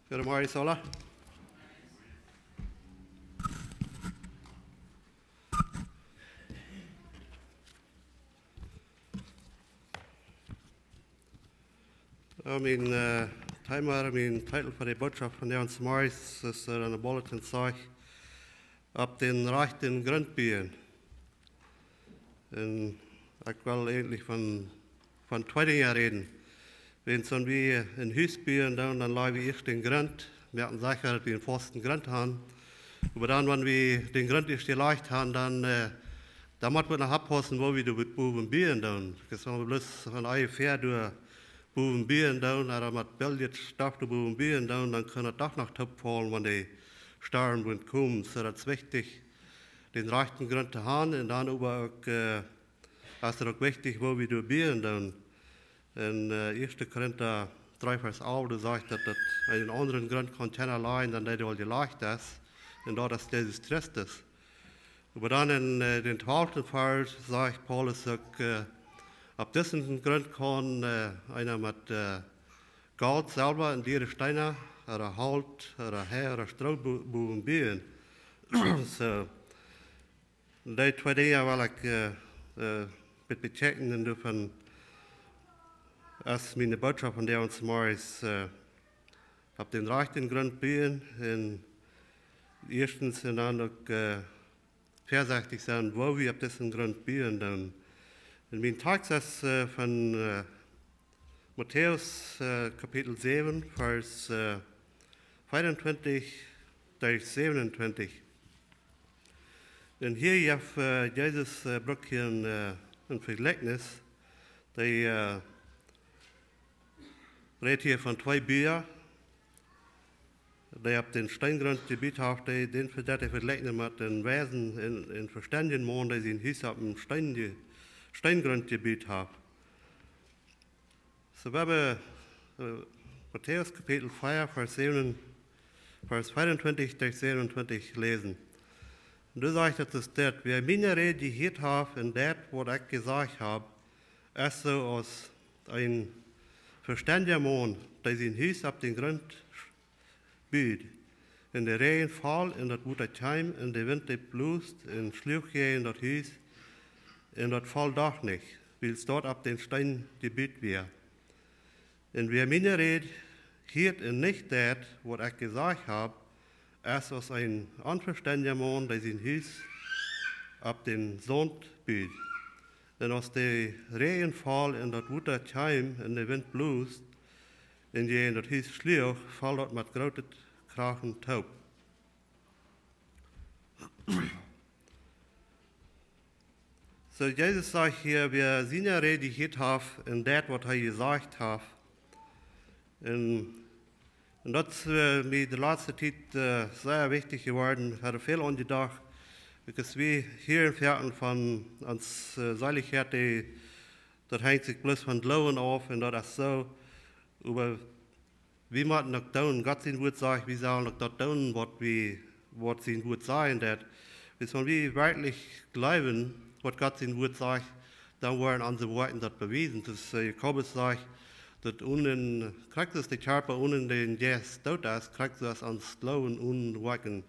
Goedemorgen, Sola. Mijn titel voor de boodschap van Jans Morris is er aan de bulletin zag op den rechten grond bieden. En ik wil eigenlijk van 20 jaar reden. Wenn wir ein Haus bauen, dann lassen wir erst den Grund. Wir hatten sicher, dass wir einen festen Grund haben. Aber dann, wenn wir den Grund erst gelegt haben, dann müssen wir noch abpassen, wo wir die Buben bauen. Dann können wir bloß von einem Pferd durch Buben bauen, oder mit Billard Stoff die Buben bauen, dann können wir doch noch top fallen, wenn die Starren kommen. So, das ist wichtig, den rechten Grund zu haben. Und dann aber auch, ist es auch wichtig, wo wir die bauen. In 1. Korinther 3, Vers 11, da sagt, dass das einen anderen Grund kann keiner leihen, dann der die leicht ist, und da das Jesus Christus. Aber dann in den 12. Vers sagt Paulus, ab diesem Grund kann einer mit Gold selber in die Steine, oder Halt, oder Herr, oder Strohbuben bauen. So, die zwei Dinge will ich bechecken davon. Als meine Botschaft von der uns morgens auf den rechten Grund bauen, und erstens und dann auch vorsichtig sein, wo wir auf diesen Grund bauen. Dann in meinem Text ist von Matthäus Kapitel 7, Vers 24 durch 27. Und hier hat Jesus bringt hier ein Vergleichnis, die redet hier von zwei Büchern, die auf den Steingrund gebiet haben, die den vergleichen mit den Wesen in verständigen Mann, die in Hüs auf dem Steingrund gebiet haben. So, wir haben Matthäus Kapitel 4, Vers 24 durch 27 lesen. Und da sagt es dort, wer meine Rede gehört hat und das, was ich gesagt habe, ist so aus ein verständiger Mann, der sein Haus auf den Grund baut. In der Regen fällt, in das gute Heim, in der Wind blust, in Schluch in das Haus, in das fällt doch nicht, weil es dort auf den Stein gebaut wird. Und wer meine Rede hört und nicht das, was ich gesagt habe, ist aus ein unverständiger Mann, der sein Haus auf den Sand baut. Denn als der Regen fällt in das gute Heim, in der Wind blust, und je in das Haus schlägt, fällt dort mit großen Krachen taub. So, Jesus sagt hier, wer seine Rede gehört hat, und das, was er gesagt hat, und das ist mir die letzte Zeit sehr wichtig geworden. Ich hatte viel angedacht, because wir hier im Viertel von uns Seiligkeit, das hängt sich bloß von Glauben auf, und das ist so. Aber wie man noch tun, Gott sein Wort sagt, wir sollen noch das tun, was sein Wort sein wird. Wenn wir wirklich glauben, was Gott sein Wort sagt, dann werden unsere Worte das bewiesen. Das Jakobus sagt, dass ohne Christus der Körper, ohne den Jesus tot ist, kriegt das ans Glauben und Worten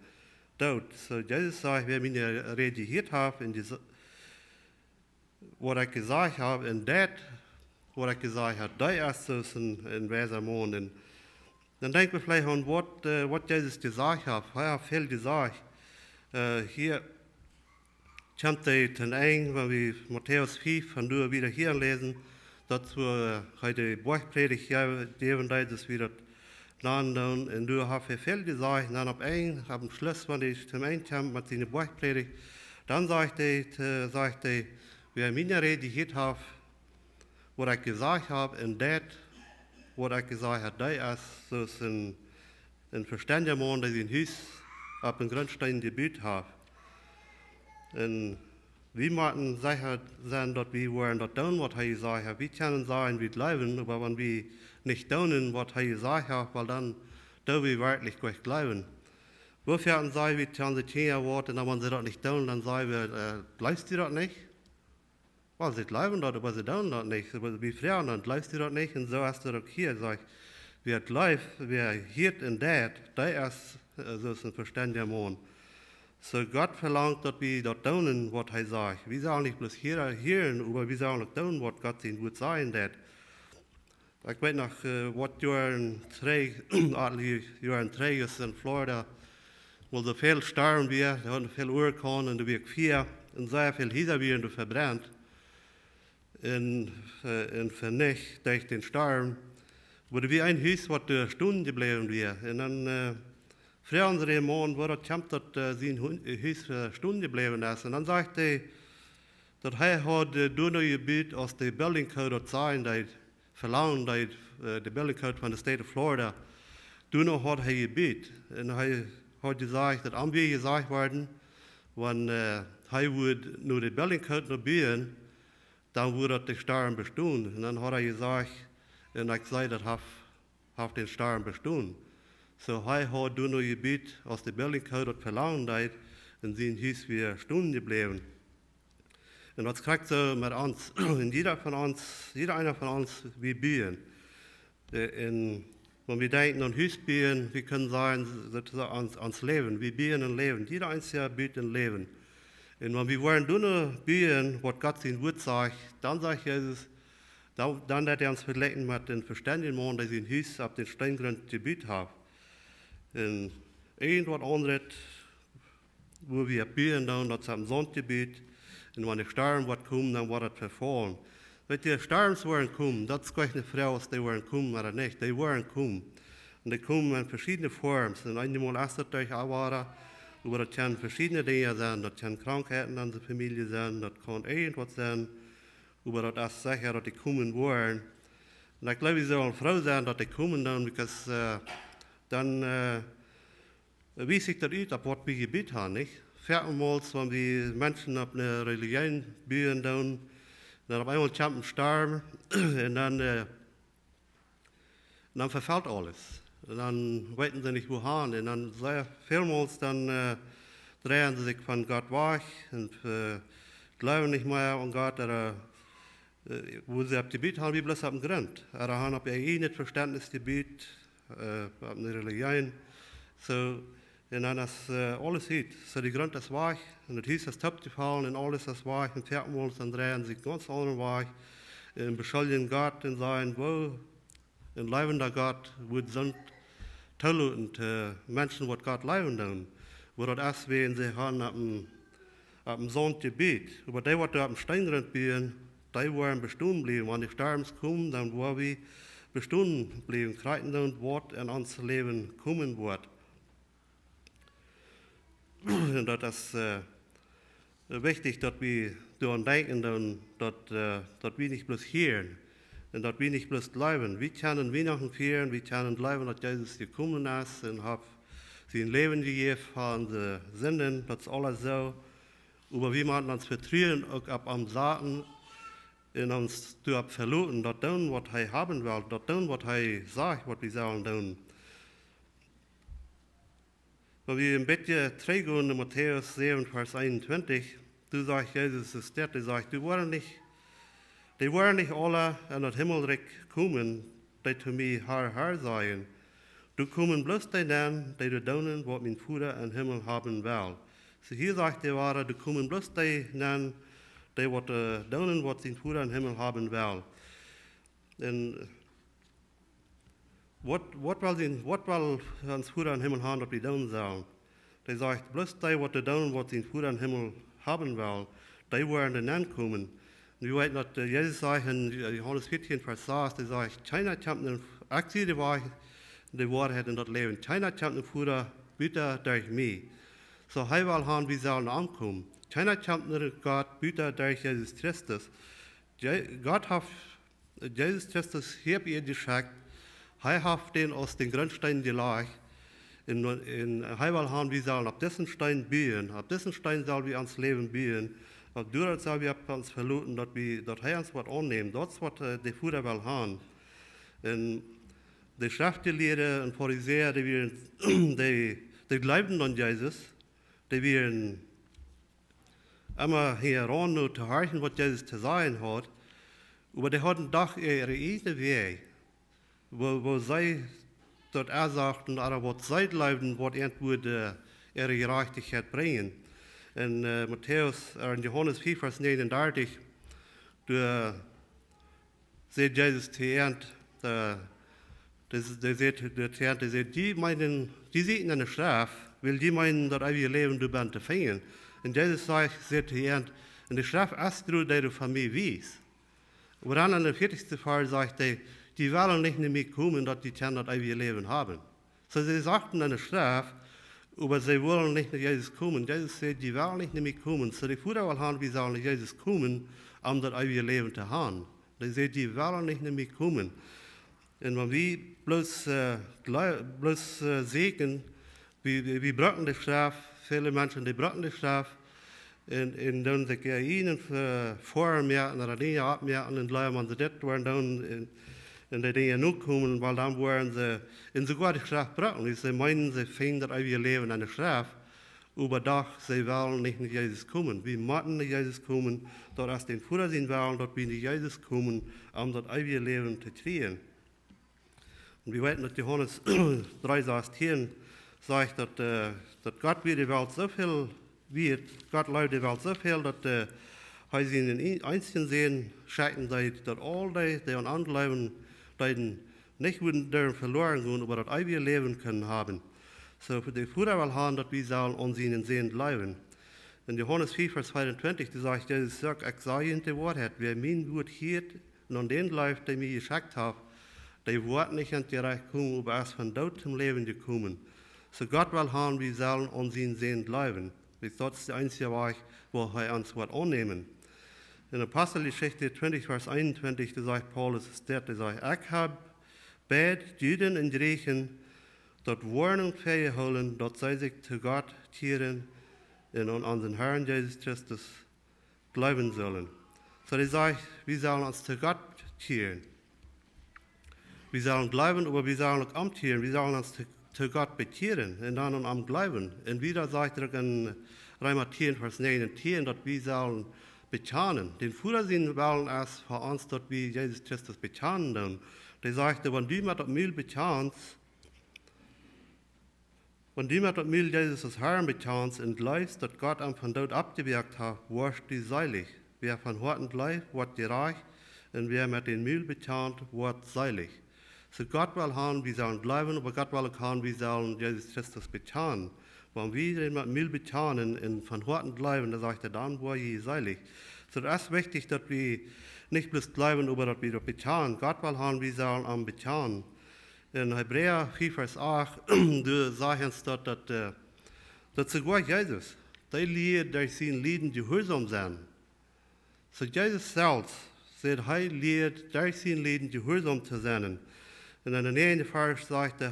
tot. So Jesus sagt, wer meine Rede gehört hat, was ich gesagt habe, und das, was ich gesagt habe, das ist ein weiser Mann. Und dann denken wir vielleicht an, was Jesus gesagt hat. Er hat viel gesagt. Hier kommt er zum Ende, wenn wir Matthäus 5 von du wieder hier lesen, dazu heute Buchpredigt geben, dass wir das lernen. Und du hast viel gesagt. Und dann am Schluss, wenn ich zum Ende komme mit seiner Buchpredigt, dann sagt er, wer meine Rede gehört hat, was ich gesagt habe, und das, was ich gesagt habe, das ist so ein verständiger Mann, der sein Haus auf den Grundstein gebaut hat. Und wir müssen sicher sein, dass wir wollen das tun, was er gesagt hat. Wir können sagen, wir glauben, aber wenn wir nicht tun, was er gesagt hat, weil dann tun wir wirklich gut glauben. Wofür sagen wir, können sie 10 Jahre warten, und wenn sie das nicht tun, dann sagen wir, glaubst du das nicht? Well, sie glauben das, aber sie tun das nicht. Aber wir fragen dann, glaubst du das nicht? Und so hast du das hier, sag ich. wer het lief, wer hiert en dat, der ist so ein verständiger Mann. So Gott verlangt, dass wir dort tun, was er sagt. Wir sollen nicht bloß hören, aber wir sollen auch tun, was Gott ihnen gut sagen hat. Ich weiß noch, was Jahren 3 ist in Florida, wo so viel Stern wir, da hatten viel Urkan in der Weg 4 und sehr viel Häuser werden verbrannt. In Vernicht durch den Stern. Wurde wie ein Haus, was der Stunde geblieben wäre. Und dann fragen sie den Mann, wo das kommt, dass sein Haus Stunde geblieben ist. Und dann sagt er, dass er hat durch ein Gebiet aus der Building Code sein, die verlangen, die Building Code von der State of Florida, durch noch hat er Gebiet. Und er hat gesagt, dass am wir gesagt werden, wenn er würde nur die Building Code noch bauen, dann würde der Stern bestehen. Und dann hat er gesagt, und ich sage, das hat den Stern bestehen. So, er hat durch ein Gebiet aus der Building Code verlangt, und sind Haus wieder Stunden geblieben. Und das kriegt so mit uns, und jeder einer von uns, wir bauen. Wenn wir denken an Haus bauen, wir können sagen, ans Leben, wir bauen ein Leben. Jeder Einzelne baut ein Leben. Und wenn wir wollen bauen, was Gott sein Wort sagt, dann sagt Jesus, dann hat er uns verglichen mit den verständigen Mann, der sein Haus auf den Steingrund gebaut hat. Und irgendwas anderes, wo wir bauen, dann das am Sonnengebiet. Und wenn der Sturm kommt, dann wird das verfallen. Wenn die Sturms waren kommen, das ist keine Frau, die waren kommen oder nicht, die waren kommen. Und die kommen in verschiedene Formen. Und einmal ist das durch Awara, aber das können verschiedene Dinge sein, das können Krankheiten in der Familie sein, das kann irgendwas sein, aber das ist sicher, dass die kommen wollen. Und ich glaube, wir sollen froh sein, dass die kommen dann, because dann weiß ich das aus, auf was wir Gebiet haben, nicht? Viertelmals, wenn wir Menschen auf eine Religion bauen, dann auf einmal kommt ein Sturm und dann verfällt alles. Und dann wissen sie nicht, wohin. Und dann sehr vielmals dann drehen sie sich von Gott weg und glauben nicht mehr an Gott. Oder wo sie auf Gebiet haben, wie bloß auf dem Grund. Oder haben auf ihr eigenes Verständnisgebiet, auf eine Religion. So, und dann ist alles hit. So, die Grund ist weg, und das Haus ist abgefallen, und alles ist weg, und viermal dann drehen sie ganz anderen Weg, und beschuldigen Gott und sagen, wo ein leibender Gott wird so toll und Menschen, die Gott leiden tun, wo das ist, wenn sie haben auf dem Sonnengebiet. Aber die, die auf dem Steingrund bauen, die wollen bestehen bleiben. Wenn die Sturms kommen, dann wollen wir bestehen bleiben, kriegen dann Wort in unser Leben kommen wird. Und das ist wichtig, dass wir daran denken, dass wir nicht bloß hören und dass wir nicht bloß glauben. Wir können Weihnachten feiern, wir können glauben, dass Jesus gekommen ist und hat sein Leben gegeben von den Sünden, das ist alles so. Aber wir müssen uns vertrauen, auch ab am Satan, und uns verlassen, das tun, was er haben will, das tun, was er sagt, was wir sollen tun. Wenn wir ein bisschen zurückgehen in Matthäus 7, Vers 21, du sagst, Jesus ist der, der sagt, die wollen nicht alle in das Himmelreich kommen, die zu mir Herr sagen. Du kommen bloß denen, die du tun, was mein Vater im Himmel haben will. So hier sagt der Wahre, du kommen bloß denen, die tun, was mein Vater im Himmel haben will. Und was will uns Vater im Himmel haben, dass wir tun sollen? Der sagt, bloß die, was tun, was sein Vater im Himmel haben will, die werden dann kommen. Und wir wissen, dass Jesus sagt in Johannes 14, Vers 6, der sagt, keiner kommt in Aktie, die Wahrheit in das Leben. Keiner kommt in Vater, bitte durch mich. So, er will haben, wir sollen ankommen. Keiner kommt in Gott, bitte durch Jesus Christus. Gott hat Jesus Christus hier bei ihr geschickt. Er hat den aus den Grundsteinen gelegt. In Heiwal haben wir sollen auf diesen Stein bauen. Auf diesen Stein sollen wir ans Leben bauen. Auf dadurch sollen wir uns verlassen, dass er uns was annehmen. Das ist, was der Vater will haben. Und die Schriftgelehrten und Pharisäer, die glauben an Jesus. Die werden immer heran nur zu hören, was Jesus zu sagen hat. Aber die hatten doch ihre eigenen Wege. wo sie dort sagten, oder was sie glauben, was irgendwo ihre Gerechtigkeit bringen. In Matthäus, in Johannes 4, Vers 39, da sagt Jesus zu ihnen, die meinen, die sehen eine Strafe, weil die meinen, dass ihr Leben du bist zu finden. Und Jesus sagt zu ihnen, in der Strafe hast du, die du von mir weißt. Aber dann in der 40. Fall sagt er, die wollen nicht mehr kommen, dass die das ewige Leben haben. So sie sagten in der Strafe, aber sie wollen nicht nach Jesus kommen. Jesus sagt, die wollen nicht mehr kommen. So die Vorderwahl haben, wir sollen nach Jesus kommen, um das ewige Leben zu haben. Die sagt, die wollen nicht mehr kommen. Und wenn wir bloß segnen, wir brauchen die Strafe, viele Menschen, die brauchen die Strafe, und dann sich ihnen vormerken oder Dinge abmerken, und bleiben man sie das waren dann in die Dinge noch kommen, weil dann waren sie in sogar die Strafe brauchen. Sie meinen, sie finden das ewige Leben an der Strafe, aber doch, sie wollen nicht nach Jesus kommen. Wir müssen nach Jesus kommen, dort als den Vater sein wollen, dort wir nach Jesus kommen, um das ewige Leben zu kriegen. Und wir wissen, dass Johannes 3, Vers 10 sagt, dass Gott wie die Welt so viel wird, Gott liebt die Welt so viel, dass er sie in den einzigen sehen, schicken, dass all die an anderen leben, nicht würden verloren gehen, aber das ewige Leben können haben. So für die Vater will haben, dass wir sollen an ihnen sehen bleiben. In Johannes 4, Vers 22, da sagt Jesus, ich sage Ihnen die Wahrheit, wer mein Wort hört und an den läuft, der mir geschickt hat, die wird nicht an die Reich kommen, aber erst von Tod zum Leben gekommen. So Gott will haben, wir sollen an ihn sehen bleiben. Das ist der einzige Weg, wo er uns wird annehmen. In der Apostelgeschichte 20, Vers 21, da sagt Paulus, da sagt, ich habe beide Juden und Griechen dort Warnung verholen, dass sie sich zu Gott kehren und an unseren Herrn Jesus Christus glauben sollen. So die sagt, wir sollen uns zu Gott kehren. Wir sollen bleiben, aber wir sollen auch umkehren. Wir sollen uns zu Gott bekehren und dann am Glauben. Und wieder sagt er in Römer 10, Vers 9 und 10, dass wir sollen bekennen. Den Vorsinn wollen es für uns, dass wir Jesus Christus bekennen. Der sagte, wenn du mit dem Müll bekennst, wenn du mit dem Müll Jesus als Herrn bekennst und glaubst, dass Gott ihn von dort abgewirkt hat, wirst du seilig. Wer von Horten bleibt, wird gerecht, und wer mit dem Müll bekennt, wird seilig. So Gott will haben, wir sollen bleiben, aber Gott will auch haben, wir sollen Jesus Christus bekennen. Wenn wir den mit Müll bekennen und von Horten bleiben, dann sagt er, dann wird ihr seilig. So das ist wichtig, dass wir nicht bloß bleiben, aber dass wir bekennen. Gott will haben, wir sollen am bekennen. In Hebräer 4, Vers 8, da sagt uns, dass sogar Jesus, die lehrt, dass sie in Lieden gehorsam sind. So Jesus selbst sagt, er lehrt, dass sie in Lieden gehorsam zu sein. Und in der 9. Vers sagt er,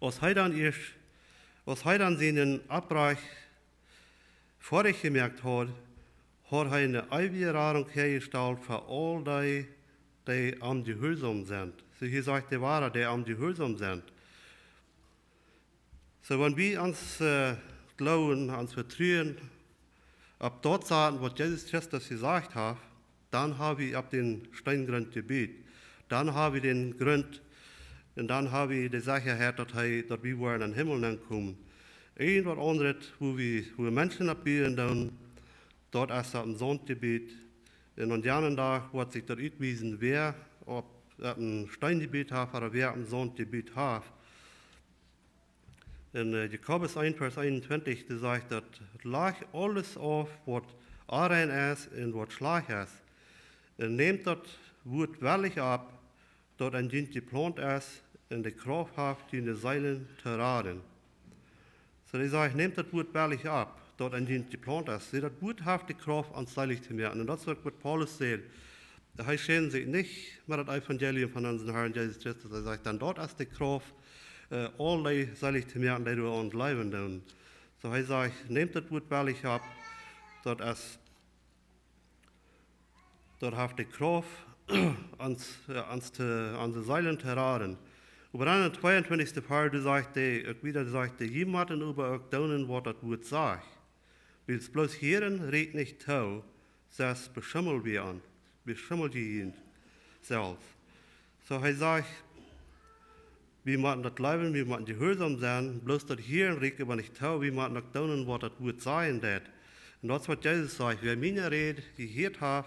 was er dann seinen Abreich vorher gemerkt hat, hat er eine ewige Radung hergestellt für all die am Gehorsam sind. So hier sagt der Wahre, die am Gehorsam sind. So wenn wir uns glauben, uns vertrauen, ab dort sagen, was Jesus Christus gesagt hat, dann habe ich ab den Steingrund gebetet. Dann habe ich den Grund und dann habe ich die Sicherheit, dass wir in den Himmel ankommen. Irgendwas anderes, wo wir Menschen abbieten, dort ist ein Sonngebet. Und an jenem Tag wird sich dort ausweisen, wer ein Steingebet hat oder wer ein Sonngebet hat. In Jakobus 1, Vers 21, da sagt er, lag alles auf, was rein ist und was schlecht ist. Und nehmt das Wort willig ab, dort ein Kind geplant ist, in die Kraft hat, die in den Seilen zu raden. So die sagt, nehmt das Wort willig ab, dort ein Kind geplant ist. Sie das Wort hat die Kraft, ans Seilig zu werden. Und das ist, was Paulus sagt. Er schämt sich nicht mit dem Evangelium von unserem Herrn Jesus Christus. Er sagt, dann dort ist die Kraft, all die Seilig zu werden, die du an uns leben tun. So er sagt, nehmt das Wort willig ab, dort hat die Kraft, an die Seilen zu raden. Aber dann im 22. Fall sagt er, jemanden über euch daunen, was das Wort sagt. Weil es bloß hören, redet nicht tau, das beschimmelt wir an. Beschimmelt ihr ihn selbst. So er sagt, wir müssen das leben, wir müssen gehorsam sein, bloß das hier in Rieke, wenn ich tue, wir müssen auch tun, was das gut sein wird. Und das, was Jesus sagt, wer meine Rede gehört hat,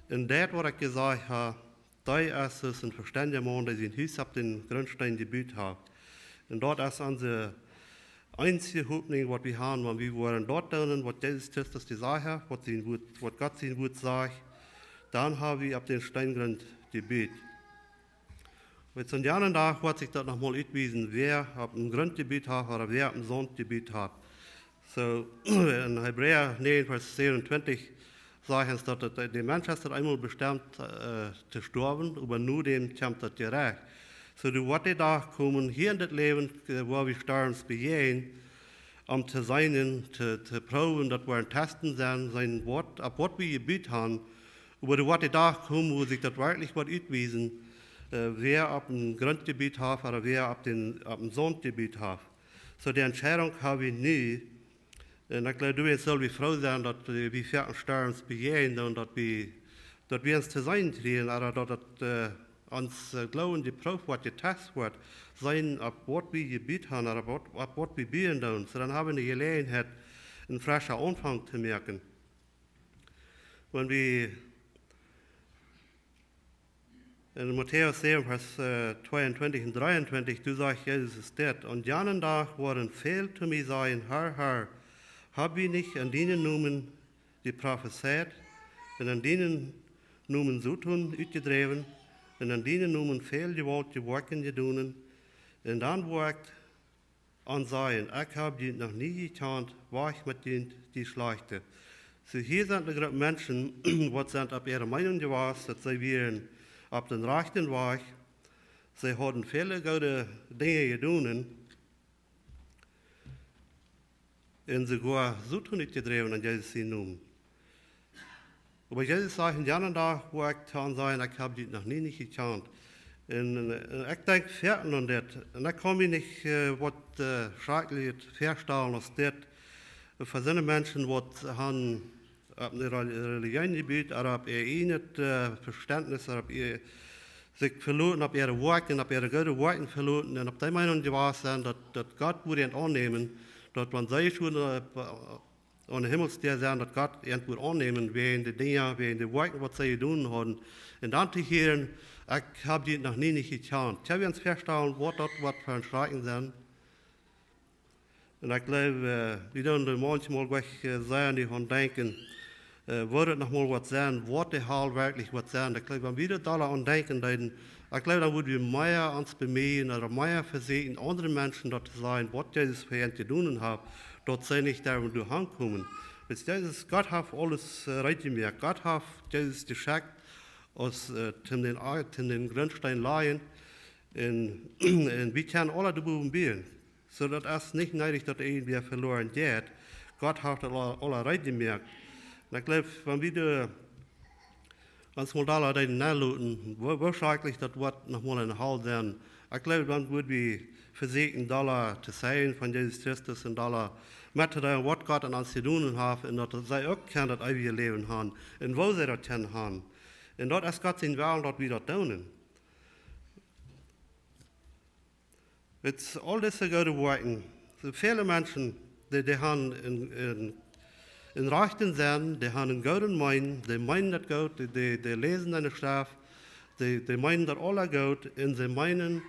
und das, was ich gesagt habe, da ist es ein verständiger Mann, der sein Haus auf den Grundstein gebaut hat. Und dort ist unsere einzige Hoffnung, was wir haben, wenn wir wollen dort tun, was Jesus Christus gesagt hat, was Gott sein Wort sagt, dann haben wir auf den Steingrund gebaut. Jetzt an anderen Tag wird sich das nochmal ausweisen, wer auf dem Grundgebiet hat oder wer auf dem Sandgebiet hat. So, in Hebräer 9, Vers 27 sagen sie, dass der Mensch ist einmal bestimmt zu sterben, aber nur dem kommt das gerecht. So, du wirst der Tag kommen, hier in das Leben, wo wir sterben, begehen, um zu sein, zu proben, dass wir ein Testen sein Wort, auf was wir gebiet haben, aber du wirst der Tag kommen, wo sich das wirklich wird ausweisen, wer auf dem Grundgebiet hat oder wer auf dem Sandgebiet hat. So, die Entscheidung haben wir nie. Und ich glaube, du soll wir froh sein, dass wir fertig sterben begehen und dass wir uns zu sein kriegen, oder dass uns glauben, die Probe wird getestet wird, sein, auf was wir gebiet haben oder auf was wir bieten tun. So, dann haben wir die Gelegenheit, einen frischen Anfang zu merken. Wenn wir in Matthäus 7, Vers 22 und 23, du sagst, Jesus ist das. Und jenen Tag worden viel zu mir sein, Herr, Herr, hab ich nicht an denen Numen die prophezeit, und an denen Numen so tun, ausgedreven, und an denen Numen viel gewollt, geworken, gedunen, und dann worgt an sein, ich hab die noch nie gekannt, war ich mit denen, die schlechte. So hier sind die Menschen, die sind auf ihre Meinung gewesen, dass sie wären auf den rechten Weg, sie haben viele gute Dinge getan, und sogar so tun nicht gedreven an Jesus sie nun. Aber Jesus sagt, in jenen Tag, wo ich kann sein, ich habe die noch nie nicht gekannt. Und ich denke, fertig an das. Und da kann ich nicht was Schreckliches feststellen, als das für so Menschen, die haben auf eine Religion gebiet, oder auf ihr eigenes Verständnis, oder auf ihr sich verloren, auf ihre Worte, auf ihre guten Worte verloren, und auf die Meinung gewesen sind, dass Gott würde annehmen, dass man sei schon an den Himmelsstern sein, dass Gott irgendwo annehmen, wegen die Dinge, wegen die Worte, was sie getan haben. Und dann zu hören, ich habe die noch nie nicht gekannt. Ich habe uns feststellen, was das für ein Schrecken sind. Und ich glaube, wir dürfen manchmal sein, die denken, würde noch mal was sein, was die Hall wirklich was sein. Ich glaube, wenn wir da daran denken, dann, ich glaube, dann würden wir mehr uns bemühen oder mehr versuchen, andere Menschen dort zu sein, was Jesus für uns getan hat, dort sie nicht da durchkommen. Gott hat alles recht gemacht. Gott hat Jesus geschickt, aus den Grundstein leihen, und wir können alle darüber bieten. So dass es nicht nötig, dass irgendwie verloren geht. Gott hat alle recht gemacht. Und ich glaube, wenn wir uns mal da nachschauen, wahrscheinlich das wird noch mal ein Halt sein. Ich glaube, dann würden wir versuchen, da zu sein von Jesus Christus und da mitzuteilen, was Gott an uns zu tun hat, und dass sie auch das ewige Leben haben, und wo sie das haben. Und dort ist Gott sein Willen, dass wir das tun. Jetzt all diese gute Worte, so viele Menschen, die haben in rechten Sinn, die haben einen guten Mind, die meinen das gut, die lesen eine Schrift, die meinen das alle gut, und sie meinen,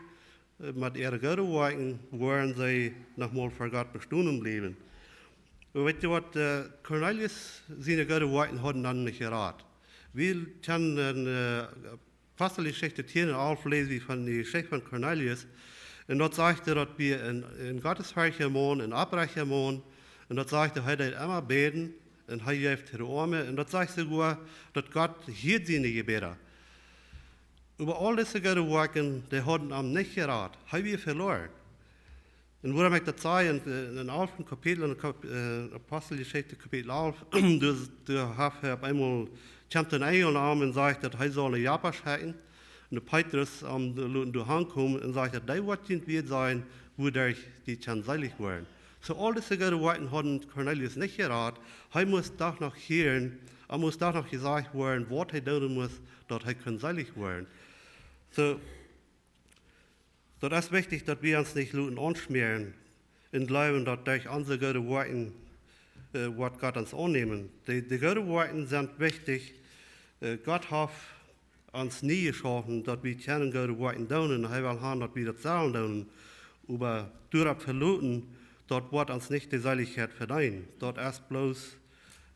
mit ihren guten Worten wollen sie nochmal für Gott bestehen bleiben. Und weißt du was, Cornelius, seine guten Worte hatten dann nicht geraten. Wir können eine Apostelgeschichte 10 und 11 lesen, wie von der Geschichte von Cornelius. Und dort sagt er, dass wir in gottesfürchtiger Mann, in abbrecher Mann, und dort sagt er, heute immer beten, und er hilft die Arme, und dort sagt er sogar, dass Gott hier seine Gebete. Über all diese guten Worte, die hatten am nicht geraten, haben wir verloren. Und wo ich das sage, in den 11. Kapitel, in Apostelgeschichte Kapitel 11, du hast einmal, kommt ein Engel an und sagt, dass er soll eine Japa schicken. Und der Petrus durchkommen und sagt, das wird wir sein, wodurch die kann selig werden. So all diese guten Worte haben Cornelius nicht geraten. Er muss doch noch hören, er muss doch noch gesagt werden, was er tun muss, dass er selig werden. So, das ist wichtig, dass wir uns nicht Leuten anschmieren und glauben, dass durch unsere guten Worte Wort Gott uns annehmen. Die guten Worte sind wichtig. Gott hat uns nie geschaffen, dass wir keine guten Worte tun und er will haben, dass wir das sagen tun. Aber durch verloren, dort wird uns nicht die Seligkeit verdient. Dort erst bloß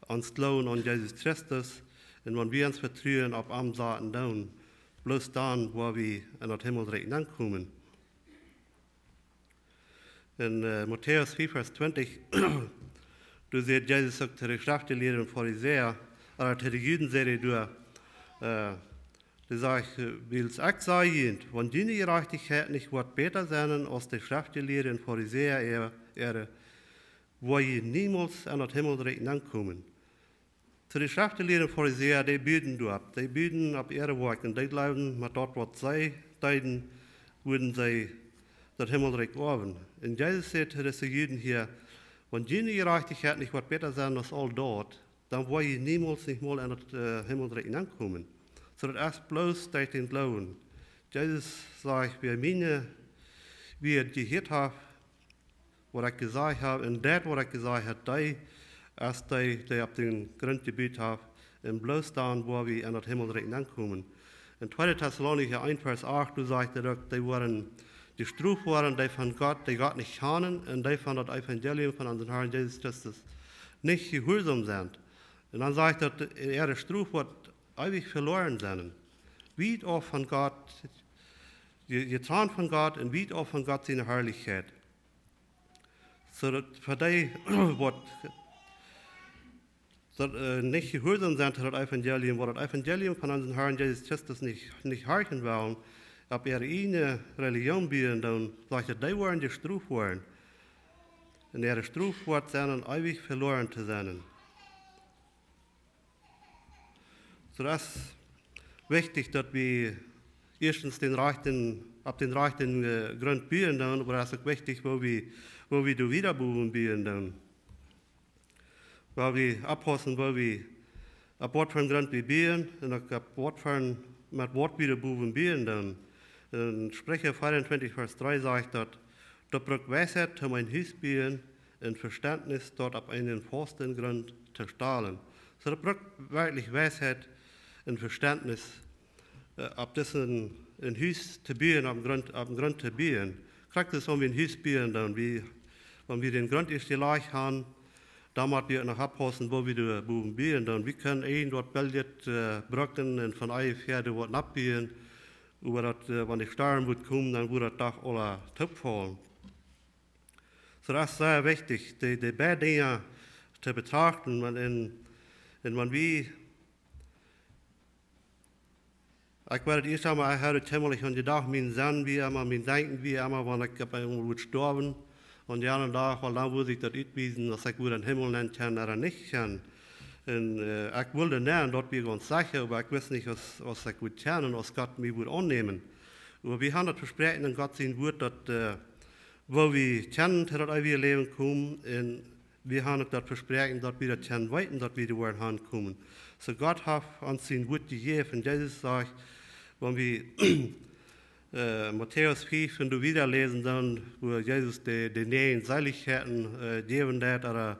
uns glauben an Jesus Christus und wenn wir uns vertrauen auf am Sachen tun, bloß dann, wo wir in das Himmelreich ankommen. In Matthäus 4, Vers 20, du siehst, Jesus sagt zu den Schriftgelehrten und Pharisäern, oder zu den Juden sagt die sagt, will es auch sagen, wenn deine Gerechtigkeit nicht wird besser sein als die Schriftgelehrten und Pharisäer, wo ihr niemals an das Himmelreich ankommen. Zu den Schriftgelehrten und Pharisäern, die bieten auf ihre Werke, und die glauben, mit dort, was sie deuten, würden sie das Himmelreich erben. Und Jesus sagt zu den Juden hier, wenn deine Gerechtigkeit nicht wird besser sein als all dort, dann wird ihr niemals nicht mal an das Himmelreich ankommen. So das erst bloß durch den Glauben. Jesus sagt, wie ihr gehört habt, was ich gesagt habe, und das, was ich gesagt habe, die auf den Grund gebiet haben, und bloß dann, wo wir an das Himmelreich ankommen. In 2. Thessalonicher 1, Vers 8, du sagst, die Strufe waren, die von Gott, die Gott nicht kennen, und die von das Evangelium von unserem Herrn Jesus Christus nicht gehorsam sind. Und dann sagt er, ihre Strufe wird ewig verloren sein. Weit auch von Gott, getrennt von Gott und weit auch von Gott seine Herrlichkeit. So dass für die, was nicht gehorsam sind, das Evangelium, wo das Evangelium von unserem Herrn Jesus Christus nicht hören wollen, ob ihre eigene Religion bieten, dann sagt er, die wollen gestraft werden. Und ihre Strafe wird sein, ewig verloren zu sein. So das ist wichtig, dass wir erstens auf den rechten Grund bieten, aber das ist auch wichtig, wo wir die Wiederbelebung bieten. Weil wir abpassen, wo wir ab Wort von Grund wir bieten und ab Wort von mit Wort Wiederbelebung bieten. In Sprecher 24, Vers 3 sagt dort braucht Weisheit, um ein Haus bieten und Verständnis dort auf einen festen Grund zu stellen. So das braucht wirklich Weisheit und Verständnis, ob das ein Haus zu bieten, auf dem Grund zu bieten. Kriegt es, wenn wir ein Haus bieten, dann wenn wir den Grund erst gelegt haben, dann müssen wir noch abpassen, wo wir die Buben bieten. Dann wir können dort bildet Brücken und von einer Pferde wird abbieten, aber dat, wenn die Steuern wird kommen, dann wird das Dach alle Töpfe fallen. So das ist sehr wichtig, die beiden Dinge zu betrachten. Und wenn wir, ich werde erst einmal, ich habe ziemlich an die Tag, mein Sinn, wie immer, mein Denken, wie immer, wenn ich irgendwo sterben. Und die anderen Tag, weil dann würde ich das ausweisen, dass ich den Himmel nennen kann oder nicht kann. Und ich wollte nennen, dort bin ich ganz sicher, aber ich weiß nicht, was ich gut kann und was Gott mir gut annehmen. Aber wir haben das Versprechen in Gott sein Wort, dass wo wir kennen, dass wir Leben kommen, und wir haben das Versprechen, dass wir das kennen weiten, dass wir die Wort haben kommen. So Gott hat uns sein Wort gegeben, und Jesus sagt, wenn wir Matthäus 5, wenn du wieder lesen, dann, wo Jesus die neuen Seligkeiten geben wird, oder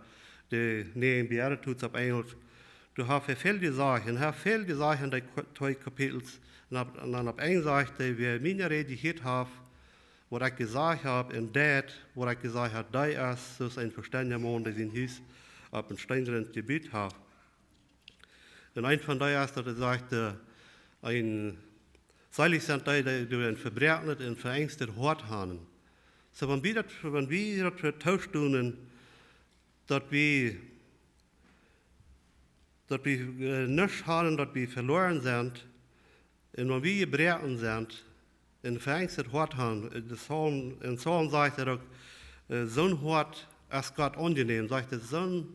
die neuen Beatitudes auf Englisch, du hast viel gesagt, und hast viel gesagt in den 2 Kapitels, und dann auf einer Seite, wer meine Rede gehört hat, was ich gesagt habe, und das, was ich gesagt habe, da ist, so ist ein verständiger Mann, der sein Haus auf ein steinernen Gebiet hat. Und ein von da ist, dass er sagte, seilig sind die, die ein verbrechenet und verängstet Hort haben. So, wenn wir das vertauscht tun, dass wir nichts haben, dass wir verloren sind, und wenn wir gebrochen sind, und verängstet Hort haben, in Psalm sagt er auch, so ein Hort ist Gott angenehm, sagt er, so ein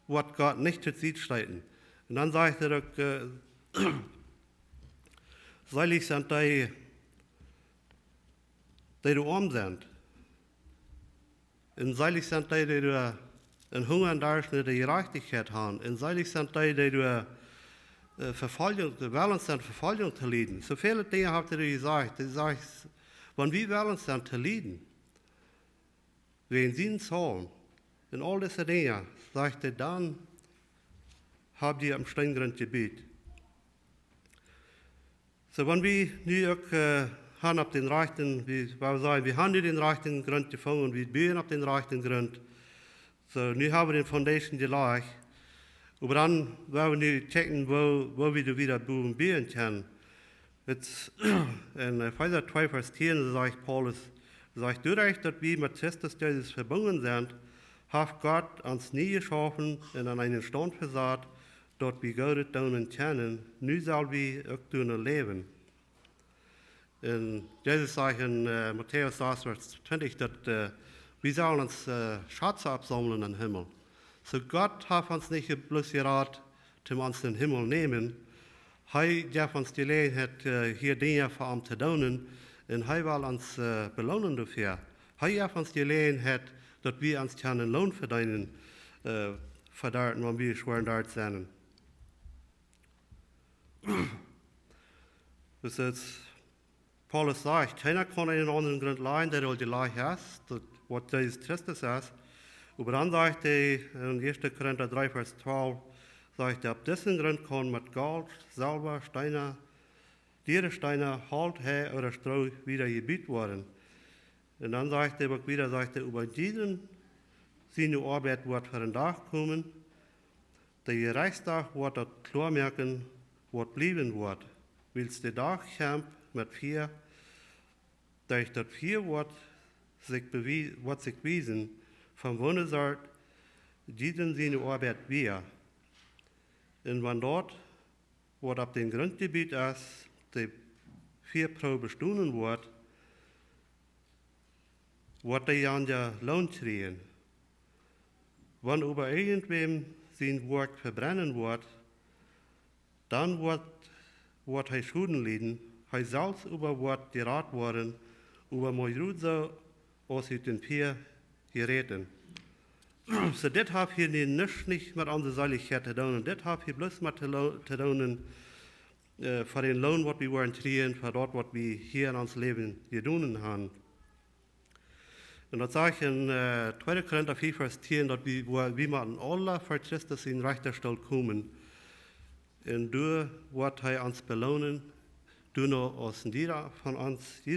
wird Gott nicht zu Ziel streiten. Und dann sagt er auch, seilig sind die du arm sind. Und seilig sind die du in Hunger und Durst die Gerechtigkeit haben. Und seilig sind die du Verfolgung, wel uns dann Verfolgung zu leiden. So viele Dinge habt ihr gesagt. Wenn wir wel uns dann zu leiden, wenn sie ihn sollen, in all diese Dinge, sagt er, dann habt ihr am strengeren Gebiet. So, wenn wir nu auch haben auf den rechten, wir haben nu den rechten Grund gefunden, wir bauen auf den rechten Grund. So, nu haben wir den Foundation gelegt. Aber dann wollen wir nu checken, wo wir wieder bauen können. Jetzt, in Epheser 2, Vers 10 sagt Paulus, dadurch, dass wir mit Christus Jesus verbunden sind, hat Gott uns nie geschaffen und an einen Stand versaat, dort wir Gott tun können. Nu soll wir auch tun leben. Und Jesus sagt in Matthäus 6, Vers 20, dass wir sollen uns Schatze absammeln im Himmel. So Gott hat uns nicht bloß geraten, um uns den Himmel nehmen. Er darf uns die Gelegenheit, hier Dinge für ihn zu tun, und er will uns belohnen dafür. Er darf uns die Gelegenheit, dass wir uns einen Lohn verdienen, wenn wir schweren dort sind. Das ist, Paulus sagt, keiner kann einen anderen Grund leiden, der die gleich ist, was Jesus Christus ist. Aber dann sagt er in 1. Korinther 3, Vers 12, sagt er, ab diesem Grund kann mit Gold, Silber, Steine, Steine, Halt, Heu oder Stroh wieder gebiet worden. Und dann sagt er auch wieder, über diesen seine Arbeit wird für den Tag kommen, der Gerechtstag wird das klar merken, was bleiben wird. Willst der Tag kämpft mit vier, durch das vier wird sich bewiesen, von wo sagt, diesen seine Arbeit wir. Und wenn dort, was auf dem Grundgebiet ist, die 4 Probe Stunden wird die ja Lohn kriegen. Wenn über irgendwem sein Werk verbrennen wird, dann wird er Schulden leiden, er selbst über wird gerat worden, über mein so aus den Pier geräten. So, das hat hier nicht mit unserer Seiligkeit zu tun, das hat hier bloß mit zu tun, für den Lohn, was wir wollen kriegen, für dort, was wir hier in unserem Leben getan haben. Und das sage ich in 2. Korinther 4, Vers 10, dass wir mit alle für Christus in Richterstelle kommen. Und du wird er uns belohnen, du noch aus jeder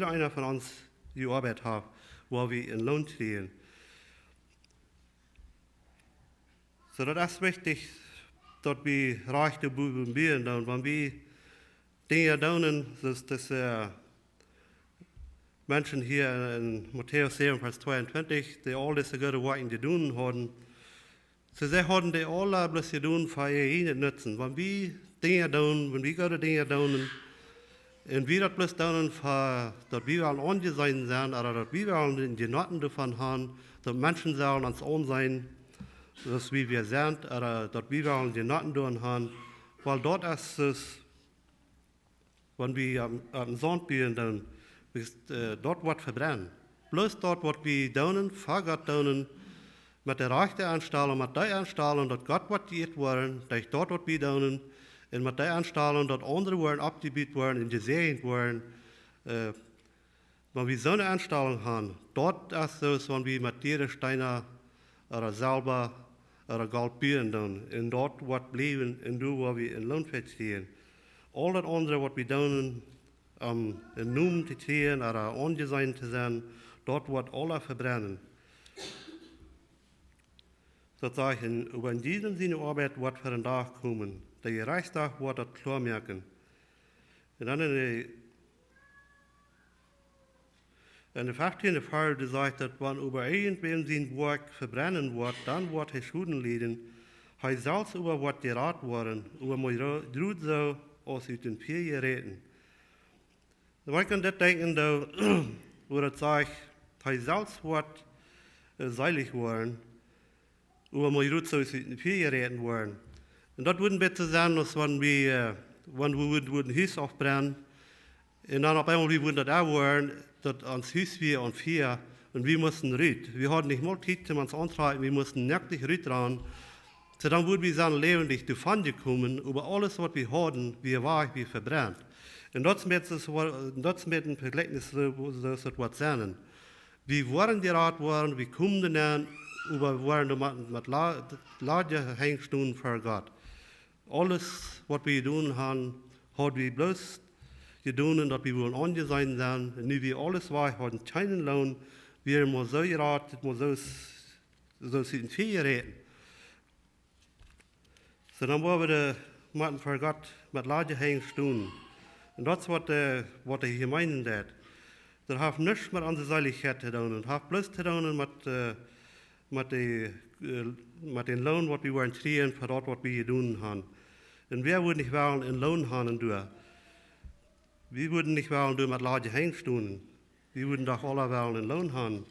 einer von uns die Arbeit hat, wo wir in Lohn kriegen. So, das ist wichtig, dass wir reich dabei werden. Und wenn wir Dinge tun, dass Menschen hier in Matthäus 7, Vers 22, die all diese gute Werke getan haben, so sie haben die alle bloß getan für ihr Nutzen. Wenn wir Dinge tun, wenn wir gute Dinge tun, und wir das bloß tun, dass wir angesehen sind, oder dass wir die Noten davon haben, dass Menschen sollen uns ansehen, dass wir sind, oder dass wir die Noten davon haben, weil dort ist es, wenn wir am Sonntag tun, dort wird verbrennen. Bloß dort, was wir tun, für Gott tun, mit der rechten Anstellung, mit der Anstellung, dass Gott wird geirrt werden, durch dort, was wir tun, und mit der Anstellung, dass andere werden abgebiet werden und gesegnet werden. Wenn wir so eine Anstellung haben, dort ist es, wenn wir mit jeder Steine oder Silber oder Gold bauen tun, und dort wird bleiben, und du, wo wir in Lohn verstehen. All das andere, was wir tun, in Numen zu kriegen oder angesehen zu sein, dort wird alles verbrennen. So sage ich, über diesen seine Arbeit wird für den Tag kommen. Der Gerechtstag wird das klar merken. Und dann in der 15. Fall sagt, dass wenn über irgendwem sein Werk verbrennen wird, dann wird er Schulden leiden. Er selbst über wird gerat worden, über mein Drut so aus den vier Geräten. Man kann das denken, wo das sagt, er selbst wird seilig worden, über mein Drut so aus den vier Geräten worden. Und das würde besser sein, als wenn wir ein Haus aufbrennen, und dann auf einmal wir würden das auch werden, dass ans Haus wir und wir mussten rüt. Wir hatten nicht mal Zeit, um uns anzutreiben, wir mussten nacktig rüt ran. So dann würden wir sein lebendig davon gekommen, über alles, was wir hatten, wie war wie verbrannt. Und das mit dem Vergleich so etwas sein. Wir waren geraten worden, wir kommen dann, über waren mit Lage Hängstunden für Gott. Alles, was wir tun haben, hat wir bloß getan, dass wir wollen angesehen sein. Und nu wir alles war, hatten keinen Lohn. Wir haben so geraten, so sind viel reden. So dann waren wir mit für Gott mit Lage Hängstunden. Und das ist, was die Gemeinde hat. Das hat nichts mit unserer Seiligkeit zu tun. Das hat bloß zu tun mit dem Lohn, was wir wollen kriegen für das, was wir getan haben. Und wir würden nicht wollen einen Lohn haben. Wir würden nicht wollen mit Lage Hängstunden. Wir würden doch alle wollen einen Lohn haben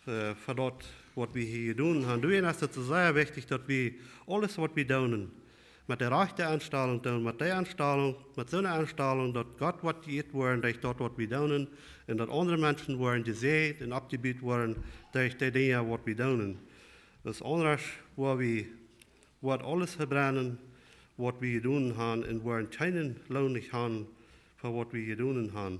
für das, was wir hier getan haben. Deswegen ist es sehr wichtig, dass wir alles, was wir tun, mit der rechten Einstellung tun, mit der Einstellung, mit so einer Einstellung, dass Gott was geht worden, durch das, was wir tun, und dass andere Menschen werden gesehen und abgebiet worden, durch die Dinge, was wir tun. Das andere, wo wir alles verbrennen, was wir getan haben, und werden keinen Lohn nicht haben, für was wir getan haben.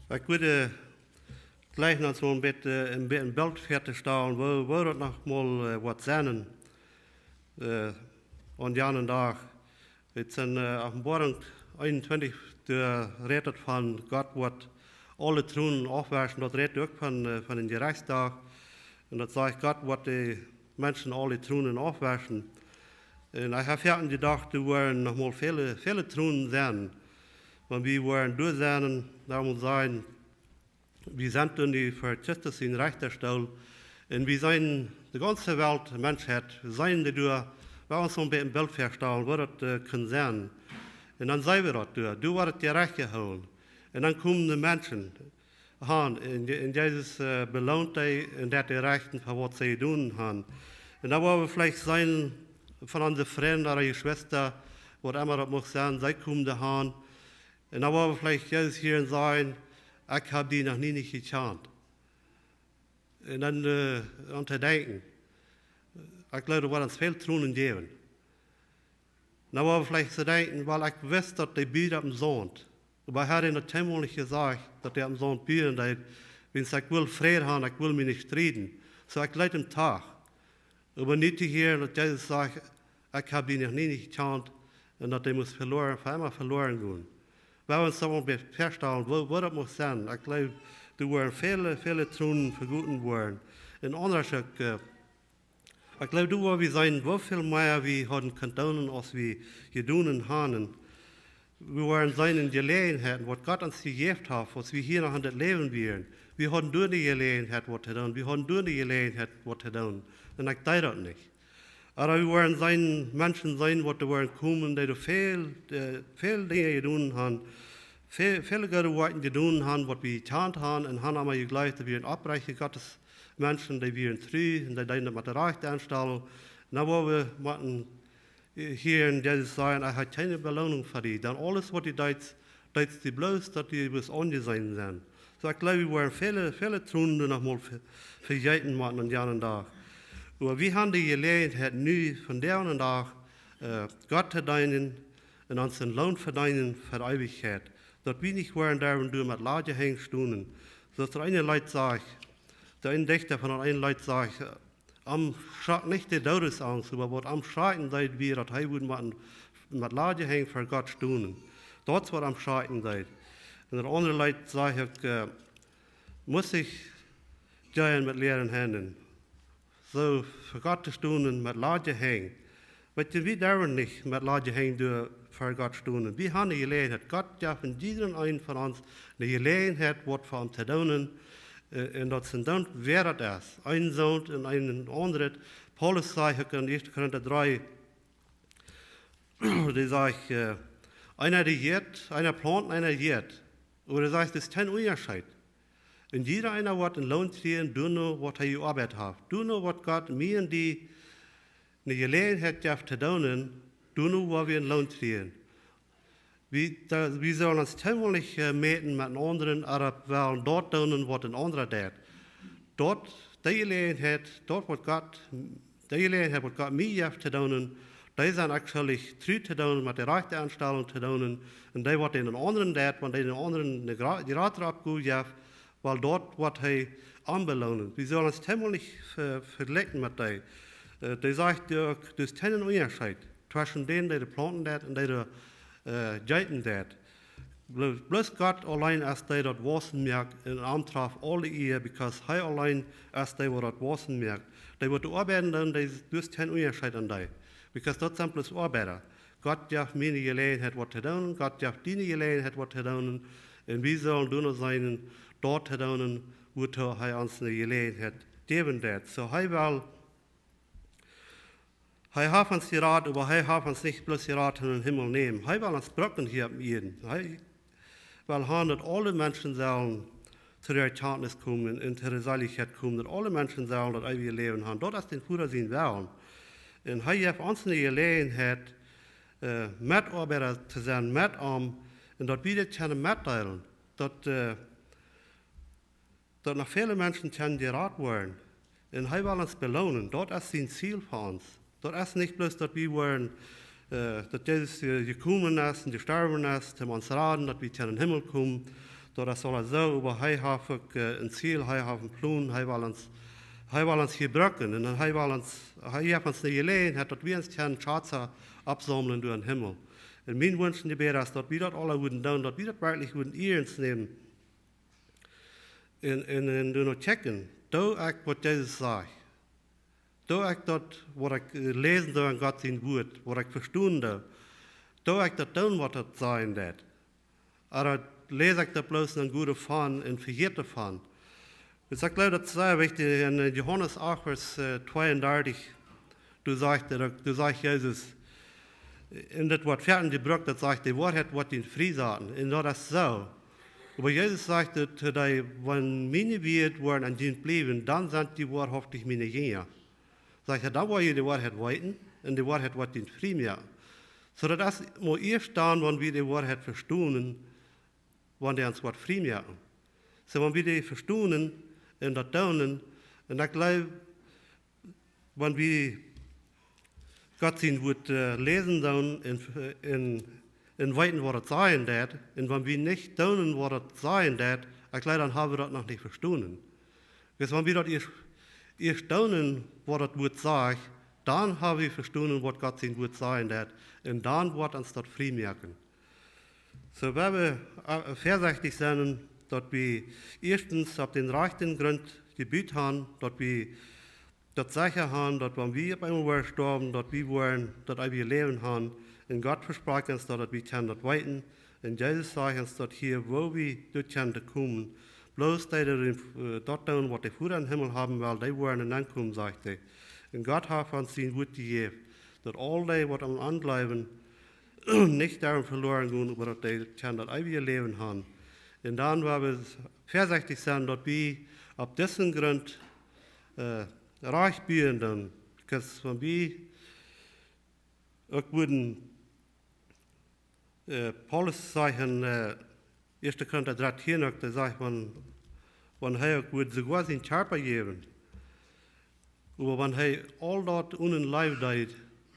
Ich würde gleich noch so ein bisschen ein Bild fertigstellen, wo das noch mal was sein an jenen Tag. Jetzt in Offenbarung 21, der redet von Gott, was alle Truhen aufwaschen, das redet auch von den Gerichtstag. Und das sagt Gott, was die Menschen alle Truhen aufwaschen. Und ich habe ja gedacht, da werden noch mal viele Truhen sein. Wenn wir werden durch sein, da muss sein, wir sind in die für Christus in rechter Stelle. Und wir sind die ganze Welt, die Menschheit, sind die durch, wir uns so ein bisschen Bild verstellen, wo das kann sein. Und dann sagen wir das durch, du wirst dir recht geholt. Und dann kommen die Menschen an, und Jesus belohnt die, und der die Rechten für was sie tun haben. Und da wollen wir vielleicht sein, von unseren Freunden oder Geschwistern, was immer das muss sein, sie kommen da an. Und da wollen wir vielleicht Jesus hier sagen, ich habe die noch nie nicht gekannt. Und dann zu denken, ich glaube, da werden uns viel Truhen geben. Dann wollen wir vielleicht zu denken, weil ich wusste, dass die Bier am Sonntag, aber ich hatte in der Tempel nicht gesagt, dass die am Sonntag bieren, wenn ich will Frieden haben, ich will mich nicht streiten. So ich leid am Tag. Aber nicht hier, dass Jesus sagt, ich habe die noch nie nicht gekannt, und dass die muss für immer verloren gehen. Wir wollen uns so feststellen, wo das muss sein. Ich glaube, da werden viele Truhen verguten worden. Und anders, ich glaube, da wir sein, wo viel mehr wir haben können, als wir getan haben. Wir werden seine Gelegenheiten, was Gott uns gegeben hat, was wir hier noch an das Leben werden. Wir haben durch die Gelegenheit, was zu tun. Wir haben durch die Gelegenheit, was zu tun. Und ich teile das nicht. Aber wir werden sein Menschen sein, die werden kommen, die viel Dinge getan haben, viele gute Worte getan haben, was wir getan haben, und haben aber gleich, dass wir ein Abbrechen Gottes Menschen, die wir treu und die deine mit der rechten Einstellung. Na, wo wir hier in Jesus sagen, ich habe keine Belohnung für die. Dann alles, was die tut die bloß, dass die bis angesehen sind. So, ich glaube, wir werden viele Truhen noch mal vergessen machen an jenen Tag. Aber wir haben die Gelegenheit, nu von der einen Tag Gott zu dienen und uns den Lohn verdienen für die Ewigkeit. Dass wir nicht werden da und mit Lage hängen stunden. So dass der eine Leute sagt, der eine Dichter von der einen Leute sagt, nicht die Todesangst, aber was am Schreiten seid wir, dass wir mit Lage hängen für Gott stunden. Dort was am Schreiten seid. Und der andere Leute sagt, muss ich gehen mit leeren Händen. So für Gott zu stunden, mit Lage hängen. Weißt du, wir dürfen nicht mit Lage hängen für Gott stunden. Wir haben eine Gelegenheit. Gott darf in jedem einen von uns eine Gelegenheit, was für uns zu tun. Und das sind dann, wer das ist. Ein Sohn und ein anderer. Paulus sagt in 1. Korinther 3, die sagt, einer regiert, einer plant, einer regiert. Aber er sagt, das ist kein Unterschied. Und jeder einer wird einen Lohn kriegen, du nur, was er gearbeitet hat. Du nur, was Gott mir und die eine Gelegenheit darf zu tun, du nur, was wir einen Lohn kriegen. Wir sollen uns ziemlich meten mit den anderen, aber wollen dort tun, was ein anderer tut. dort, die Gelegenheit, dort wat Gott mir heeft te doen, die zijn actually terug te doen met de rechte aanstelling te doen, en die wat in een anderen deed, want die een anderen die raad erop goed heeft, weil dort wat hij aanbelonen. We zullen het helemaal niet vergelijken met die. Die zegt ook, dus geen onderscheid tussen denen die de planten deed en die de geiten deed. Bloß Gott allein als der dort wassen merkt in Antrag alle ihr, because hij allein als der dort wassen merkt. Die wird arbeiten dann, die ist kein Unterschied an die. Because das sind bloß Arbeiter. Gott darf mir die Gelegenheit, was zu tun, Gott darf die Gelegenheit, was zu tun, und wir sollen nur sein, dort zu tun, wo er uns eine Gelegenheit geben wird. So, er hat uns gerat, aber er hat uns nicht bloß gerat in den Himmel nehmen. Er will uns Brücken hier am Eden. Weil dass alle Menschen sollen zu der Erkenntnis kommen, in der Seligkeit kommen, dass alle Menschen sollen das ewige Leben haben. Dort ist den Bruder sein wollen. Und er hat uns eine Gelegenheit, Mitarbeiter zu sein, und dort wieder können mitteilen, dass noch viele Menschen können gerat werden. Und er will uns belohnen. Dort ist sein Ziel für uns. Dort ist nicht bloß, dass wir wollen, dass Jesus gekommen ist und gestorben ist, um uns raten, dass wir in den Himmel kommen. Dort ist alles so, aber er hat ein Ziel, er hat einen Plan, er will uns hier brücken. Und er hat uns eine Gelegenheit, dass wir uns Schatze absammeln durch den Himmel. Und mein Wunsch ist, dass wir das alle würden tun, dass wir das wirklich würden ernst nehmen. Und nur checken, da ich, was Jesus sagt. Da ich dort, was ich lesen soll in Gott sein Wort, was ich verstehen darf, da ich das tun, was das sein wird. Aber lese ich da bloß einen guten Fan und vergeht davon. Ich glaube, das ist sehr wichtig, in Johannes 8, Vers 32, du sagst Jesus, in das Wort fertig gebrückt, das sagt, die Wahrheit wird ihn frei sagen. Und das ist so. Aber Jesus sagte, wenn meine Werte waren an denen bleiben, dann sind die wahrhaftig meine Jünger. Sagt er, dann wollen wir die Wahrheit weiten und die Wahrheit wird ihn frei machen. So das muss erst dann, wenn wir die Wahrheit verstehen, wenn die uns Wort frei machen. So wenn wir die verstehen und das tun, und ich glaube, wenn wir Gott sein Wort lesen dann in weiten, was das sein wird, und wenn wir nicht tun, was das sein wird, ich glaube, dann haben wir das noch nicht verstanden. Weil wenn wir das erst tun, was das Wort sagt, dann haben wir verstanden, was Gott sein Wort sein wird, und dann wird uns das frei merken. So, wenn wir vorsichtig sind, dass wir erstens auf den rechten Grund Gebiet haben, dass wir das sicher haben, dass wenn wir auf einmal sterben, dass wir wollen, dass wir Leben haben, und Gott verspricht uns, dass wir können das weiten, und Jesus sagt uns, dass hier, wo wir dort können kommen, bloß die dort tun, was die Vater im Himmel haben will, die wollen dann kommen, sagt er. Und Gott hat uns sein Wort gegeben, dass all die, was am Anbleiben, nicht darum verloren gehen, aber dass die das ewige Leben haben. Und dann werden wir vorsichtig sein, dass wir auf diesen Grund reich werden. Wenn wir auch würden, Paulus sagt in 1. Korinther 13, der sagt, wenn er auch würde sogar seinen Körper geben, aber wenn er all dort ohne Leib deut,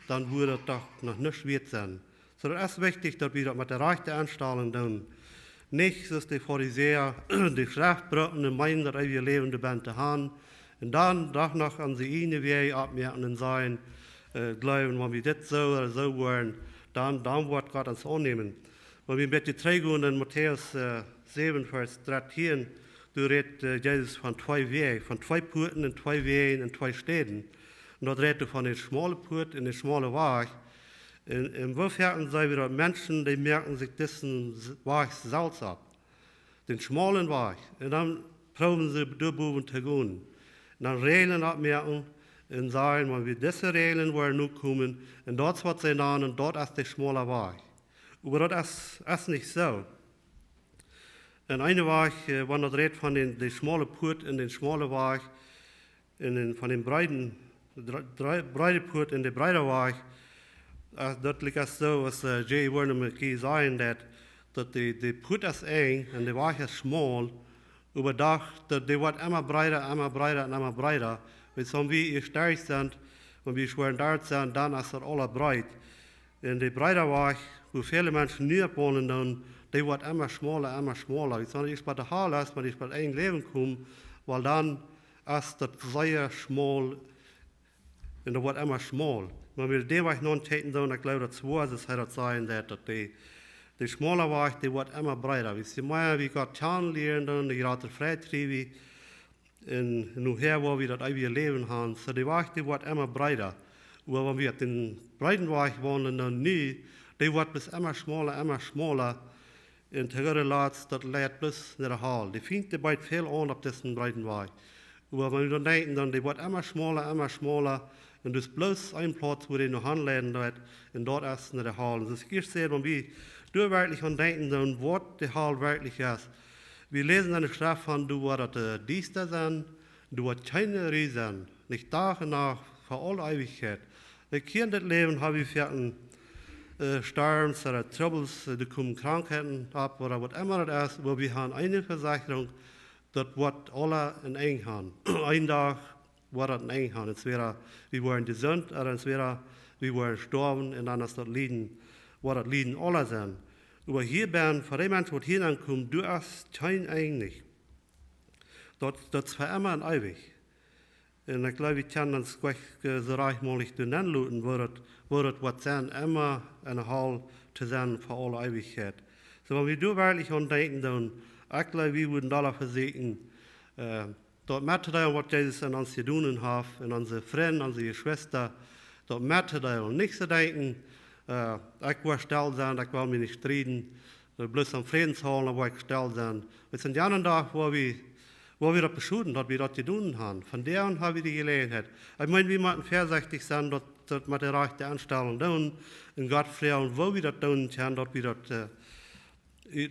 dann würde das doch noch nicht wert sein. So, das ist wichtig, dass wir das mit der rechten Anstellung tun. Nicht, dass die Pharisäer, die Schriftbrücken meinen, dass wir lebende Bände haben, und dann doch noch an sie eine Wege abmerken und sagen, glauben, wenn wir das so oder so wollen, dann wird Gott uns annehmen. Wenn wir mit den Trägern in Matthäus 7, Vers 13, da redet Jesus von zwei Wegen, von zwei Porten und zwei Wegen in zwei Städten. Und dort redet er von der schmalen Port und der schmalen Weg. Insofern sagen wir, Menschen, die merken sich diesen Weg selbst ab. Den schmalen Weg. Und dann probieren sie, durchboven zu gehen. Und dann Regeln abmerken und sagen, wenn wir diese Regeln wollen nur kommen, und dort wird sie dann, und dort ist der schmale Weg. Aber das ist nicht so. Und eine Weg, wenn das redet von der schmalen Port und den schmalen Weg, von dem breiten Port und der breite Weg, dat liegt so, was J. Werner McKee sagt, dass die Put ist eng und der Weg ist schmal, überdacht, die wird immer breiter und immer breiter. Wenn so wie ich stark sind und wie schwer dort sind, dann ist das alles breit. Und die breiter war, wo viele Menschen nie wohnen, dann, die wird immer schmaler. Wie soll ich bei der Halle erst, wenn ich bei einem Leben komme, weil dann ist das sehr schmal und das wird immer schmal. Wenn wir den Weg noch täten, dann, ich glaube, das war es, das sein, dass die schmaler Weg, die wird immer breiter. Wie sie mehr, wie Gott kennenlernen, dann, die gerade Freitriebe, und nachher, wo wir das ewige Leben haben, so die Weg, die wird immer breiter. Aber wenn wir den breiten Weg wollen, dann nie, die wird bis immer schmaler. Und das lädt bis nach der Hall. Die findet die bald viel an auf diesen breiten Weg. Aber wenn wir dann denken, dann die wird immer schmaler. Und das ist bloß ein Platz, wo die noch anladen wird, und dort ist nach der Hall. Und das ist sehr, wenn wir wirklich an denken, dann was die Hall wirklich ist. Wir lesen in der Schrift von, du wirst Dienste sein, du wirst keine Riesen, nicht Tag und Nacht, für alle Ewigkeit. Die Kinder das Leben haben wir für Storms oder Troubles, da kommen Krankheiten ab oder was immer das ist, aber wir haben eine Versicherung, das wird alle in eng haben. Ein Tag wird das in eng haben. Entweder wir werden gesund oder entweder wir werden sterben und dann ist das Leiden, wird das Leiden alle sein. Aber hier bin, für die Menschen, die hier ankommen, du hast kein eigentlich. Das ist für immer und ewig. Und ich glaube, ich kann das gleich so reich mal nicht nennen, wo das was sein, immer eine Hall zu sein für alle Ewigkeit. So, wenn wir da wirklich an denken, dann, ich glaube, wir würden da versuchen, dort Material, was Jesus an uns getan hat, an unsere Freunde, unsere Schwester, dort Material nicht zu denken, ich will still sein, ich will mich nicht streiten, bloß am Friedenshallen will ich still sein. Es sind die anderen Tage, wo wir das beschulden, dass wir das getan haben. Von der an haben wir die Gelegenheit. Ich meine, wir müssen vorsichtig sein, dass wir die rechte Anstellung tun, und Gott fragen, wo wir das tun können, dass wir das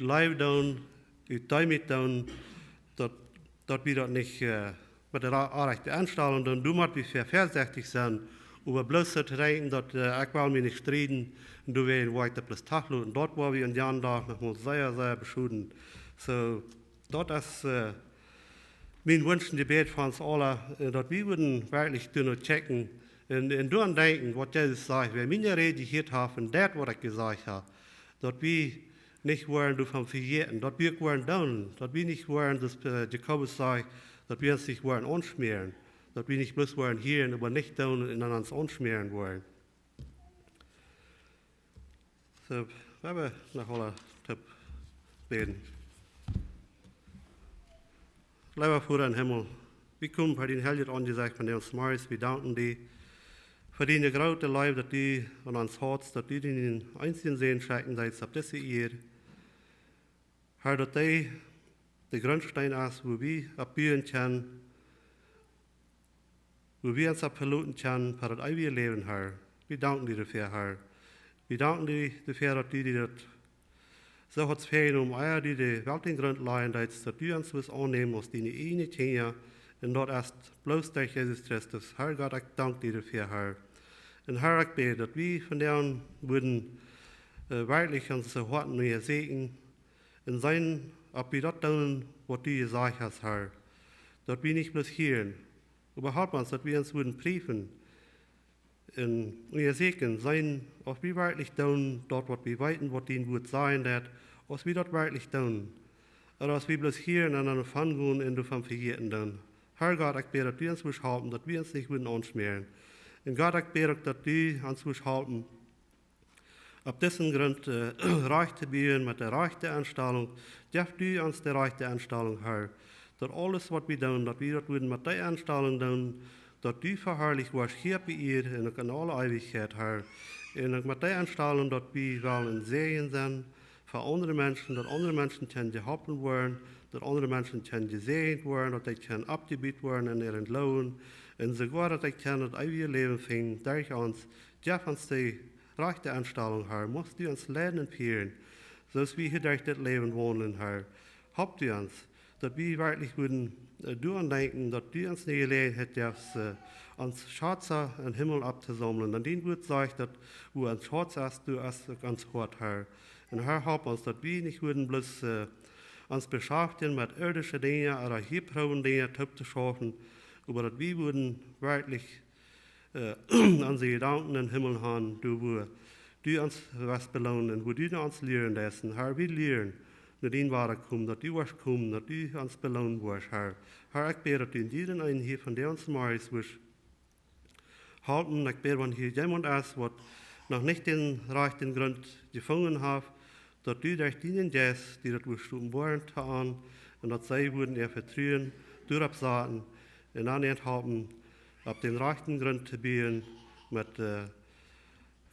live tun, damit tun, dass wir das nicht mit der rechten Anstellung tun. Du musst wir vorsichtig sein, aber bloß zu denken, dass ich will mich nicht streiten, und du willst weiter bloß Tag und dort war wir in den Tag noch mal sehr beschulden. So, das ist mein Wunsch und Gebet von uns alle, dass wir würden wirklich checken und daran denken, was Jesus sagt. Wenn meine Rede hier haben, das, was ich gesagt habe, dass wir nicht wollen davon vergessen, dass wir wollen tun, dass wir nicht wollen, dass Jakobus sagt, dass wir uns nicht wollen anschmieren, dass wir nicht bloß wollen hören, aber nicht tun und uns anschmieren wollen. So, wir haben noch alle Tipp beten. Lieber Vater im Himmel, wir kommen bei den Helden angesagt von uns Morgens, wir danken dir für die große Leib, dass die an uns hat, dass die den einzigen Sehen schenken, dass auf diese Erde, Herr, dass die der Grundstein ist, wo wir abbiegen können, wo wir uns abverluten können, für das ewige Leben, Herr. Wir danken dir dafür, Herr. Wir danken dir dafür, dass die das so hat es fehlen, die Welt in Grund leihen, dass du uns was annehmen musst, die eine Kinder, und dort ist bloß durch Jesus Christus. Herr Gott, ich danke dir dafür, Herr. Und Herr, ich bete, dass wir von denen würden wirklich unsere Worte nur sehen, und sein, ob wir das tun, was du gesagt hast, Herr. Dass wir nicht bloß hören, überhaupt uns, dass wir uns würden prüfen, und wir sehen, sein, ob wir wirklich tun, dort, was wir weiten, was ihnen gut sein wird, was wir dort wirklich tun. Oder was wir bloß hier und an Fang gehen und du vom Vergeten tun. Herr Gott, ich bete, dass wir uns halten, dass wir uns nicht würden anschmieren. Und Gott, ich bete, dass du uns halten, auf diesen Grund reich zu bieten, mit der rechten Anstellung, darf du uns die rechte Anstellung, Herr. Dass alles, was wir tun, dass wir das würden mit der Anstellung tun, dass du verherrlicht wirst hier bei ihr in alle Ewigkeit, Herr. Und mit der Anstellung, dass wir wollen Segen sein für andere Menschen, dass andere Menschen können geholfen werden, dass andere Menschen können gesegnet werden, dass sie können abgebieten werden in ihren Lohn, und sogar, dass sie können das ewige Leben finden durch uns. Darf uns die rechte Anstellung, Herr. Musst du uns lernen und führen, sodass wir hier durch das Leben wohnen, Herr. Habt ihr uns, dass wir wirklich würden daran denken, dass du uns die Gelegenheit darfst, uns Schatze im Himmel abzusammeln. Und den wird sagt, dass wo ein Schatz ist, du hast ganz hart, Herr. Und Herr, help uns, dass wir nicht würden bloß uns beschäftigen mit irdischen Dingen oder Hebräischen Dingen zu schaffen, aber dass wir würden wirklich unsere Gedanken in den Himmel haben, wo du uns was belohnen, wo du uns lehren lassen, Herr, wir lehren, dass du Ware kommen, dass du was kommen, dass du uns belohnen wirst, Herr. Herr, ich bete, dass du in jedem einen hier von der uns Morgens wirst halten, ich bete, wenn hier jemand ist, was noch nicht den rechten Grund gefunden hat, dass du durch diesen Geist, die das bestimmt wollen, an, und dass sie würden ihr vertrauen, durchsagen, und dann haben, auf den rechten Grund zu bieten, mit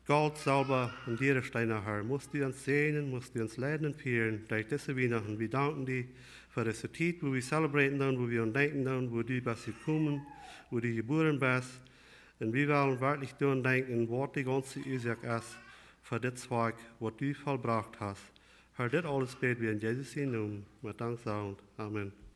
Gold, Silber und jeder Steine, Herr. Musst du uns segnen, musst du uns leiden und führen, durch diese Weihnachten. Wir danken dir für diese Zeit, wo wir zelebrieren, wo wir denken, wo du bist gekommen, wo du geboren bist. Und wir wollen wirklich daran denken, was die ganze Ursache ist für das Werk, was du vollbracht hast. Herr, das alles beten wir in Jesus' Namen mit Dank sagen. Amen.